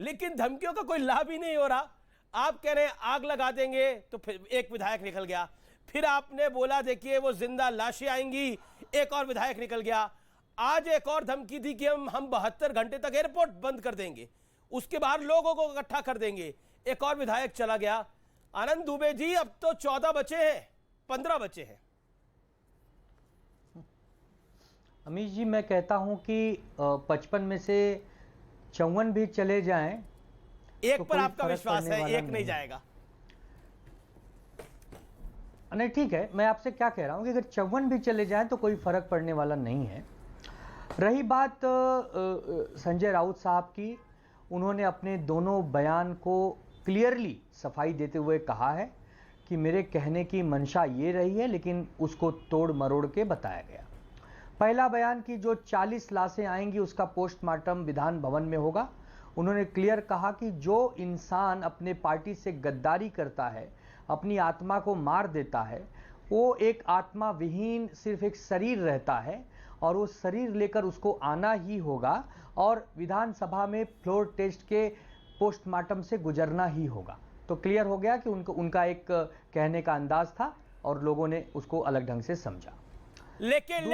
लेकिन धमकियों का कोई लाभ ही नहीं हो रहा। आप कह रहे हैं आग लगा देंगे, तो फिर एक विधायक निकल गया। फिर आपने बोला देखिए वो जिंदा लाशें आएंगी, एक और विधायक निकल गया। आज एक और धमकी दी कि हम 72 घंटे तक एयरपोर्ट बंद कर देंगे, उसके बाहर लोगों को इकट्ठा कर देंगे, एक और विधायक चला गया। आनंद दुबे जी, अब तो 14 बचे हैं, 15 बचे हैं। अमीश जी, मैं कहता हूं कि 55 में से 54 भी चले जाएं, एक तो पर आपका विश्वास है, एक नहीं है। जाएगा। नहीं, ठीक है, मैं आपसे क्या कह रहा हूं कि अगर 54 भी चले जाएं तो कोई फर्क पड़ने वाला नहीं है। रही बात संजय राउत साहब की, उन्होंने अपने दोनों बयान को क्लियरली सफाई देते हुए कहा है कि मेरे कहने की मंशा ये रही है, लेकिन उसको तोड़ मरोड़ के बताया गया। पहला बयान की जो 40 लाशें आएंगी उसका पोस्टमार्टम विधान भवन में होगा। उन्होंने क्लियर कहा कि जो इंसान अपने पार्टी से गद्दारी करता है, अपनी आत्मा को मार देता है, वो एक आत्मा विहीन सिर्फ एक शरीर रहता है और वो शरीर लेकर उसको आना ही होगा और विधानसभा में फ्लोर टेस्ट के पोस्टमार्टम से गुजरना ही होगा। तो क्लियर हो गया कि उनका एक कहने का अंदाज था और लोगों ने उसको अलग ढंग से समझा। लेकिन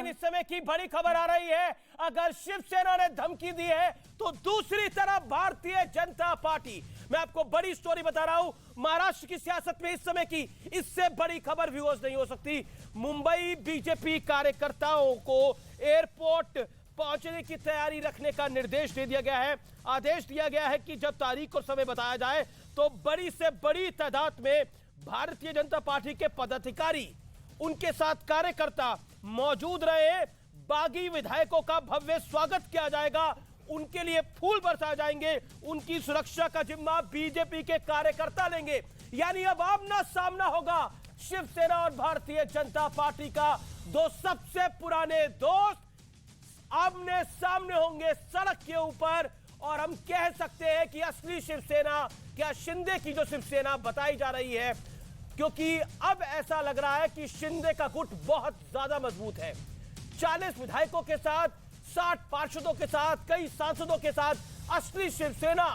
इस समय की बड़ी खबर आ रही है, अगर शिवसेना ने धमकी दी है तो दूसरी तरफ भारतीय जनता पार्टी, मैं आपको बड़ी स्टोरी बता रहा हूं महाराष्ट्र की सियासत में इस समय की, इससे बड़ी खबर व्यूअर्स नहीं हो सकती। मुंबई बीजेपी कार्यकर्ताओं को एयरपोर्ट पहुंचने की तैयारी रखने का निर्देश दे दिया गया है। आदेश दिया गया है कि जब तारीख और समय बताया जाए तो बड़ी से बड़ी तादाद में भारतीय जनता पार्टी के पदाधिकारी, उनके साथ कार्यकर्ता मौजूद रहे। बागी विधायकों का भव्य स्वागत किया जाएगा, उनके लिए फूल बरसाए जाएंगे, उनकी सुरक्षा का जिम्मा बीजेपी के कार्यकर्ता लेंगे। यानी अब आमना सामना होगा शिवसेना और भारतीय जनता पार्टी का। दो सबसे पुराने दोस्त आमने सामने होंगे सड़क के ऊपर, और हम कह सकते हैं कि असली शिवसेना क्या शिंदे की जो शिवसेना बताई जा रही है, क्योंकि अब ऐसा लग रहा है कि शिंदे का गुट बहुत ज्यादा मजबूत है। 40 विधायकों के साथ, 60 पार्षदों के साथ, कई सांसदों के साथ असली शिवसेना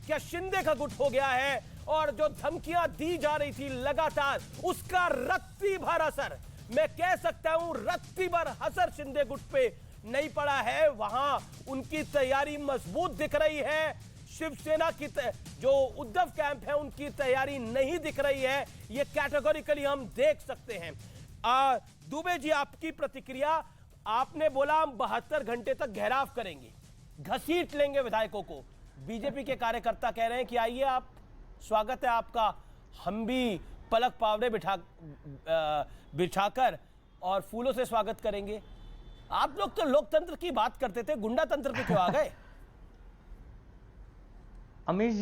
क्या शिंदे का गुट हो गया है। और जो धमकियां दी जा रही थी लगातार, उसका रत्ती भर असर, मैं कह सकता हूं रत्ती भर असर शिंदे गुट पे नहीं पड़ा है। वहां उनकी तैयारी मजबूत दिख रही है। शिवसेना की जो उद्धव कैंप है उनकी तैयारी नहीं दिख रही है, ये कैटेगोरिकली हम देख सकते हैं। दुबे जी, आपकी प्रतिक्रिया, आपने बोला हम 72 घंटे तक घेराव करेंगे, घसीट लेंगे विधायकों को। बीजेपी के कार्यकर्ता कह रहे हैं कि आइए आप, स्वागत है आपका, हम भी पलक पावड़े बिछाकर और फूलों से स्वागत करेंगे। आप लोग तो लोकतंत्र की बात करते थे, गुंडा तंत्र पे क्यों आ गए? अमीश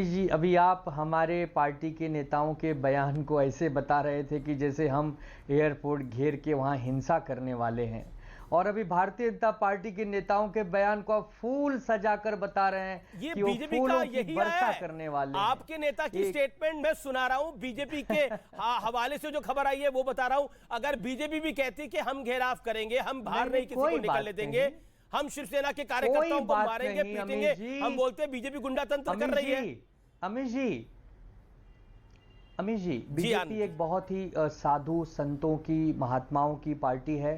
जी, अभी आप हमारे पार्टी के नेताओं के बयान को ऐसे बता रहे थे कि जैसे हम एयरपोर्ट घेर के वहां हिंसा करने वाले हैं, और अभी भारतीय जनता पार्टी के नेताओं के बयान को आप फूल सजाकर बता रहे हैं ये कि वो बीजेपी का फूलों की यही वर्षा है करने वाले हैं। आपके नेता की स्टेटमेंट मैं सुना रहा हूं, बीजेपी के हवाले से जो खबर आई है वो बता रहा हूं। अगर बीजेपी भी कहती कि हम घेराव करेंगे, हम बाहर नहीं किसी को निकलने देंगे, हम शिवसेना के कार्यकर्ताओं को मारेंगे पीटेंगे, हम बोलते हैं बीजेपी गुंडा तंत्र कर रही है। अमीश जी, बीजेपी एक बहुत ही साधु संतों की, महात्माओं की पार्टी है।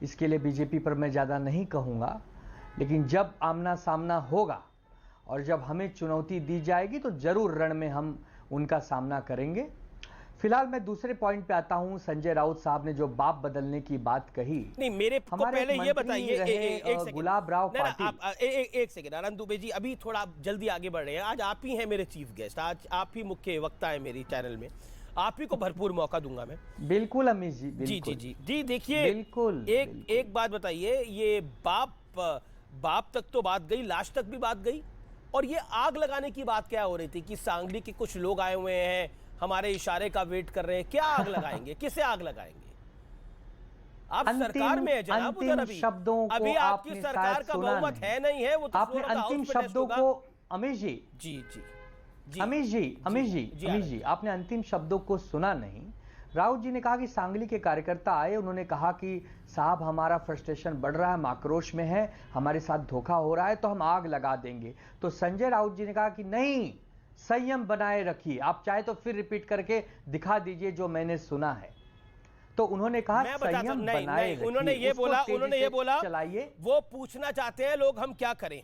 इसके लिए बीजेपी पर मैं ज़्यादा नहीं कहूँगा, लेकिन जब आमना सामना होगा और जब हमें चुनौती दी जाएगी तो जरूर रण में हम उनका सामना करेंगे। फिलहाल मैं दूसरे पॉइंट पे आता हूं। संजय राउत साहब ने जो बाप बदलने की बात कही, नहीं, मेरे को पहले ये बताइए, गुलाब राव पाटिल, एक सेकंड आनंद दुबे जी, अभी थोड़ा जल्दी आगे बढ़ रहे हैं। आज आप ही हैं मेरे चीफ गेस्ट, आज आप ही मुख्य वक्ता है मेरी चैनल में, आप ही को भरपूर मौका दूंगा मैं। बिल्कुल अमीश जी, बिल्कुल। जी देखिए, बिल्कुल एक बात बताइए, ये बाप तक तो बात गई, लाश तक भी बात गई, और ये आग लगाने की बात क्या हो रही थी कि सांगली के कुछ लोग आए हुए हैं, हमारे इशारे का वेट कर रहे हैं, क्या आग लगाएंगे, किसे आग लगाएंगे? आप सरकार में है जनाब, उधर अभी आपकी सरकार का बहुमत है नहीं है, वो तो आपने अंतिम शब्दों को, अमीश जी जी अमीश जी, आपने अंतिम शब्दों को सुना नहीं। राउत जी ने कहा कि सांगली के कार्यकर्ता आए, उन्होंने कहा कि साहब हमारा फ्रस्ट्रेशन बढ़ रहा है, हम आक्रोश में है, हमारे साथ धोखा हो रहा है तो हम आग लगा देंगे। तो संजय राउत जी ने कहा कि नहीं, संयम बनाए रखिए, आप चाहे तो फिर रिपीट करके दिखा दीजिए जो मैंने सुना है। तो उन्होंने कहा संयम बनाए रखिए, उन्होंने ये बोला चलाइए। वो पूछना चाहते हैं लोग हम क्या करें,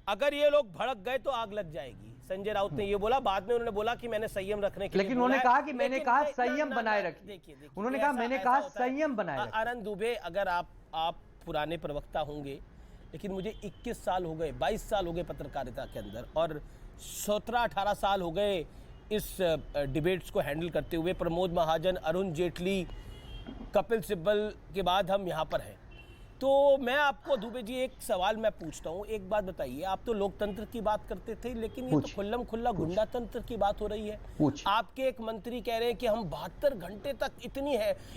अगर ये लोग भड़क गए तो आग लग जाएगी। संजय राउत ने ये बोला, बाद में उन्होंने बोला कि मैंने संयम रखने के लिए, लेकिन उन्होंने कहा कि मैंने कहा संयम बनाए रखिए। देखिए उन्होंने कहा मैंने कहा संयम बनाए रखिए। आनंद दुबे, अगर आप पुराने प्रवक्ता होंगे, लेकिन मुझे 21 साल हो गए, 22 साल हो गए पत्रकारिता के अंदर, और 17-18 साल हो गए इस डिबेट्स को हैंडल करते हुए। प्रमोद महाजन, अरुण जेटली, कपिल सिब्बल के बाद हम यहाँ पर हैं। तो मैं आपको दुबे जी एक सवाल मैं पूछता हूँ, एक बात बताइए, आप तो लोकतंत्र की बात करते थे, लेकिन ये तो खुल्लम खुल्ला गुंडा तंत्र की बात हो रही है। आपके एक मंत्री कह रहे हैं कि हम 72 घंटे तक,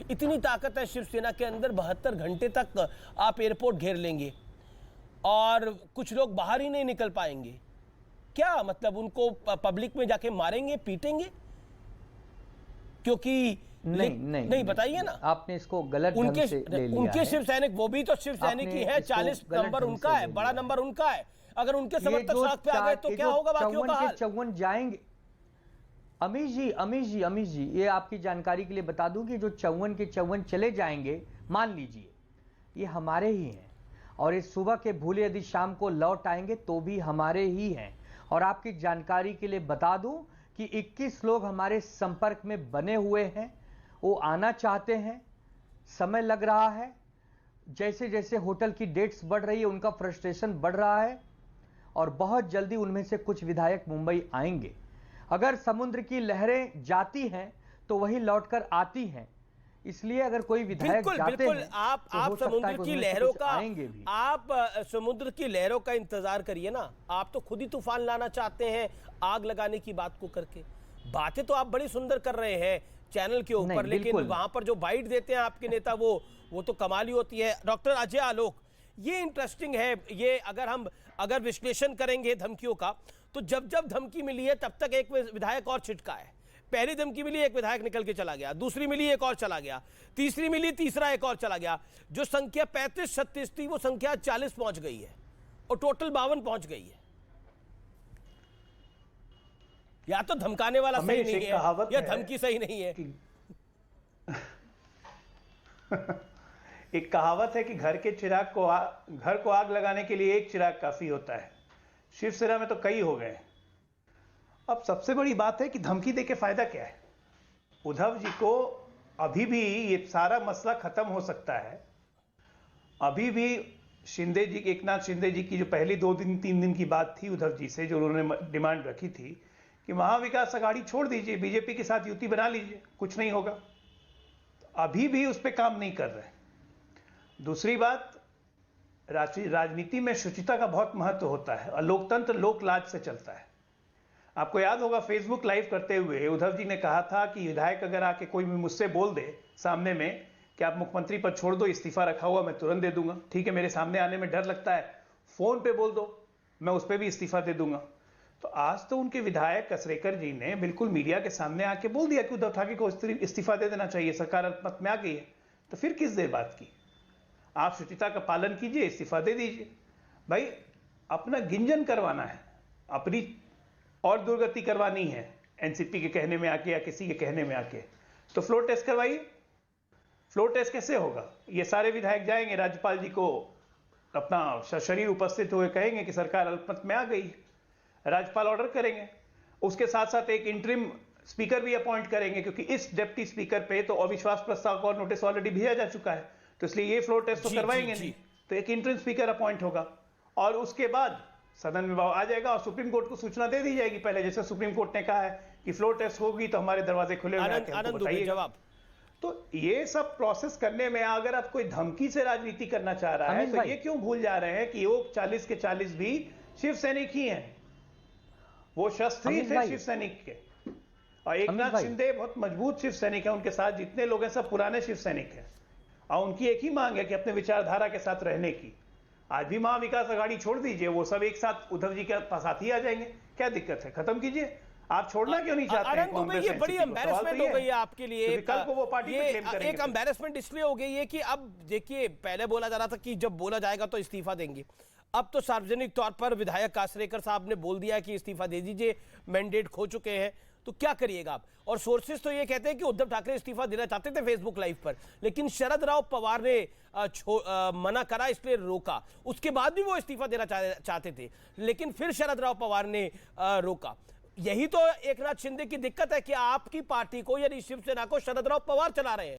इतनी ताकत है शिवसेना के अंदर, 72 घंटे तक आप एयरपोर्ट घेर लेंगे और कुछ लोग बाहर ही नहीं निकल पाएंगे। क्या मतलब उनको पब्लिक में जाके मारेंगे, पीटेंगे? क्योंकि नहीं बताइए ना, आपने इसको गलत ढंग से ले लिया उनके है। शिव सैनिक, वो भी तो शिव सैनिक ही है, 40 नंबर उनका है, बड़ा नंबर उनका है। अगर उनके समर्थक सड़क पे आ गए तो क्या होगा बाकियों का हाल? 54 जाएंगे। अमीश जी, ये आपकी जानकारी के लिए बता दूं कि जो 54 के 54 चले जाएंगे, मान लीजिए ये हमारे ही हैं, और इस सुबह के भूले यदि शाम को लौट आएंगे तो भी हमारे ही हैं। और आपकी जानकारी के लिए बता दूं कि 21 लोग हमारे संपर्क में बने हुए हैं, वो आना चाहते हैं, समय लग रहा है, जैसे जैसे होटल की डेट्स बढ़ रही है उनका फ्रस्ट्रेशन बढ़ रहा है, और बहुत जल्दी उनमें से कुछ विधायक मुंबई आएंगे। अगर समुद्र की लहरें जाती हैं तो वही लौटकर आती हैं, इसलिए अगर कोई विधायक जाते हैं आप तो समुद्र की लहरों का आप समुद्र की लहरों का इंतजार करिए ना। आप तो खुद ही तूफान लाना चाहते हैं आग लगाने की बात को करके। बातें तो आप बड़ी सुंदर कर रहे हैं चैनल के ऊपर, लेकिन वहां पर जो बाइट देते हैं आपके नेता वो तो कमाल ही होती है। डॉक्टर अजय आलोक, ये इंटरेस्टिंग है, ये अगर विश्लेषण करेंगे धमकियों का, तो जब धमकी मिली है तब तक एक विधायक और छिटका है। पहली धमकी मिली, एक विधायक निकल के चला गया, दूसरी मिली, एक और चला गया, तीसरी मिली, तीसरा एक और चला गया। जो संख्या 35-36 थी वो संख्या 40 पहुंच गई है और टोटल 52 पहुंच गई है। या तो धमकाने वाला सही नहीं है या धमकी सही नहीं है। एक कहावत है कि घर को आग लगाने के लिए एक चिराग काफी होता है। शिवसेना में तो कई हो गए। अब सबसे बड़ी बात है कि धमकी देके फायदा क्या है? उद्धव जी को अभी भी ये सारा मसला खत्म हो सकता है। अभी भी शिंदे जी, एकनाथ शिंदे जी की जो पहली 2-3 दिन की बात थी उद्धव जी से, जो उन्होंने डिमांड रखी थी कि महाविकास अघाड़ी छोड़ दीजिए, बीजेपी के साथ युति बना लीजिए, कुछ नहीं होगा, तो अभी भी उस पर काम नहीं कर रहे। दूसरी बात, राजनीति में शुचिता का बहुत महत्व होता है और लोकतंत्र लोकलाज से चलता है। आपको याद होगा फेसबुक लाइव करते हुए उद्धव जी ने कहा था कि विधायक अगर आके कोई भी मुझसे बोल दे सामने में कि आप मुख्यमंत्री पद छोड़ दो, इस्तीफा रखा हुआ, मैं तुरंत दे दूंगा। ठीक है, मेरे सामने आने में डर लगता है, फोन पे बोल दो, मैं उस पर भी इस्तीफा दे दूंगा। तो आज तो उनके विधायक कसरेकर जी ने बिल्कुल मीडिया के सामने आके बोल दिया कि उद्धव ठाकरे को इस्तीफा दे देना चाहिए, सरकार अल्पमत में आ गई है। तो फिर किस देर बात की? आप शुचिता का पालन कीजिए, इस्तीफा दे दीजिए। भाई अपना गिंजन करवाना है, अपनी और दुर्गति करवानी है एनसीपी के कहने में आके या किसी के कहने में आके, तो फ्लोर टेस्ट करवाइए। फ्लोर टेस्ट कैसे होगा? ये सारे विधायक जाएंगे, राज्यपाल जी को अपना शरीर उपस्थित हुए कहेंगे कि सरकार अल्पमत में आ गई, राज्यपाल ऑर्डर करेंगे। उसके साथ साथ एक इंटरिम स्पीकर भी अपॉइंट करेंगे, क्योंकि इस डिप्टी स्पीकर पे तो अविश्वास प्रस्ताव का नोटिस ऑलरेडी भेजा जा चुका है, तो इसलिए ये फ्लोर टेस्ट तो करवाएंगे नहीं। तो एक इंटरिम स्पीकर अपॉइंट होगा और उसके बाद सदन में आ जाएगा और सुप्रीम कोर्ट को सूचना दे दी जाएगी पहले, जैसे सुप्रीम कोर्ट ने कहा है कि फ्लोर टेस्ट होगी तो हमारे दरवाजे खुले हुए हैं, बताइए जवाब। तो ये सब प्रोसेस करने में अगर आप कोई धमकी से राजनीति करना चाह रहा है तो ये क्यों भूल जा रहे हैं कि वो 40 के 40 भी शिव सैनिक ही हैं, वो शस्त्री थे शिव सैनिक के। और एकनाथ शिंदे बहुत मजबूत शिव सैनिक है, उनके साथ जितने लोग हैं सब पुराने शिव सैनिक हैं और उनकी एक ही मांग है कि अपने विचारधारा के साथ रहने की। आज भी महाविकास अघाड़ी छोड़ दीजिए, वो सब एक साथ उद्धव जी के साथ ही आ जाएंगे, क्या दिक्कत है? खत्म कीजिए, आप छोड़ना क्यों नहीं चाहते हैं अनंत दुबे, कांग्रेस ये बड़ी एनसीपी को? सवाल तो एम्बैरेसमेंट ये हो गई है आपके लिए। क्योंकि कल को वो पार्टी पे क्लेम ये करेंगे एक एम्बैरेसमेंट इसलिए हो गई है कि अब देखिए, पहले बोला जा रहा था कि जब बोला जाएगा तो इस्तीफा देंगे, अब तो सार्वजनिक तौर पर विधायक कासरेकर साहब ने बोल दिया कि इस्तीफा दे दीजिए, मैंडेट खो चुके हैं, तो क्या करिएगा आप? और सोर्सेस तो ये कहते हैं कि उद्धव ठाकरे इस्तीफा देना चाहते थे फेसबुक लाइव पर, लेकिन शरद राव पवार ने मना करा, इसलिए रोका। उसके बाद भी वो इस्तीफा देना चाहते थे, लेकिन फिर शरद राव पवार ने रोका। यही तो एकनाथ शिंदे की दिक्कत है कि आपकी पार्टी को यानी शिवसेना को शरद राव पवार चला रहे हैं।